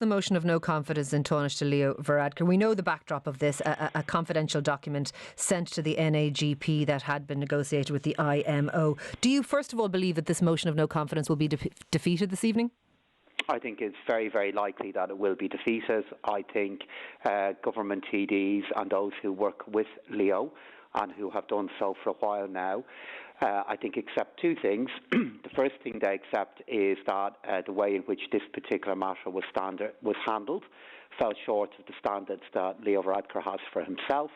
The motion of no confidence in Tánaiste Leo Varadkar. We know the backdrop of this, a confidential document sent to the NAGP that had been negotiated with the IMO. Do you first of all believe that this motion of no confidence will be defeated this evening? I think it's very, very likely that it will be defeated. I think government TDs and those who work with Leo and who have done so for a while now, I think accept two things. The first thing they accept is that the way in which this particular matter was handled fell short of the standards that Leo Varadkar has for himself.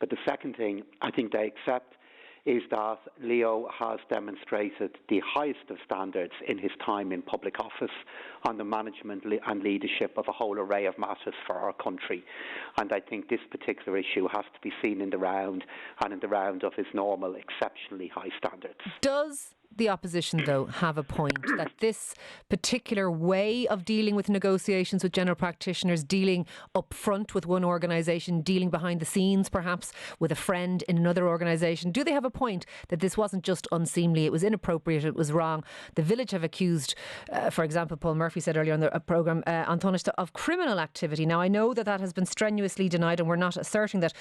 But the second thing I think they accept is that Leo has demonstrated the highest of standards in his time in public office on the management and leadership of a whole array of matters for our country. And I think this particular issue has to be seen in the round and in the round of his normal, exceptionally high standards. Does the opposition, though, have a point that this particular way of dealing with negotiations with general practitioners, dealing up front with one organisation, dealing behind the scenes perhaps with a friend in another organisation, do they have a point that this wasn't just unseemly, it was inappropriate, it was wrong? The village have accused, for example, Paul Murphy said earlier on the programme on Tánaiste, of criminal activity. Now, I know that that has been strenuously denied and we're not asserting that,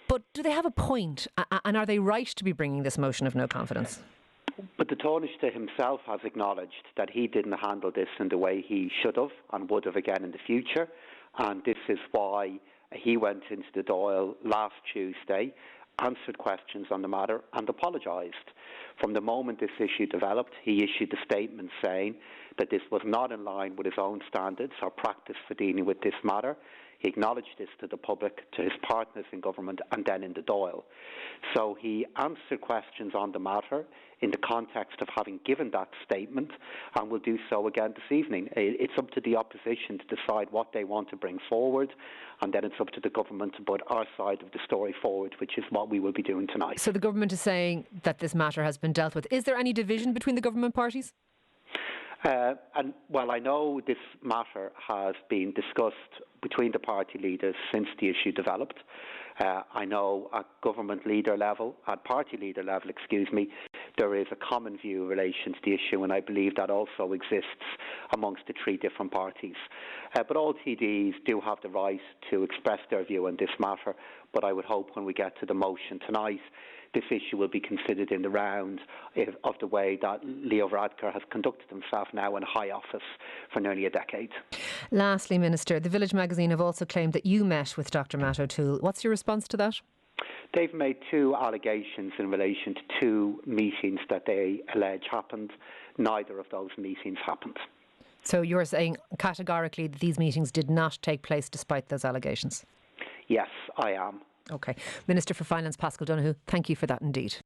but do they have a point, and are they right to be bringing this motion of no confidence? But the Tánaiste himself has acknowledged that he didn't handle this in the way he should have and would have again in the future. And this is why he went into the Dáil last Tuesday, answered questions on the matter and apologised. From the moment this issue developed, he issued a statement saying that this was not in line with his own standards or practice for dealing with this matter. He acknowledged this to the public, to his partners in government, and then in the Dáil. So he answered questions on the matter in the context of having given that statement, and will do so again this evening. It's up to the opposition to decide what they want to bring forward, and then it's up to the government to put our side of the story forward, which is what we will be doing tonight. So the government is saying that this matter has been dealt with. Is there any division between the government parties? Well, I know this matter has been discussed between the party leaders since the issue developed. I know at party leader level, there is a common view in relation to the issue, and I believe that also exists amongst the three different parties. But all TDs do have the right to express their view on this matter, but I would hope when we get to the motion tonight, this issue will be considered in the round of the way that Leo Varadkar has conducted himself now in high office for nearly a decade. Lastly, Minister, the Village magazine have also claimed that you met with Dr Matt Ó Tuathail. What's your response to that? They've made two allegations in relation to two meetings that they allege happened. Neither of those meetings happened. So you're saying categorically that these meetings did not take place despite those allegations? Yes, I am. OK. Minister for Finance Paschal Donohoe, thank you for that indeed.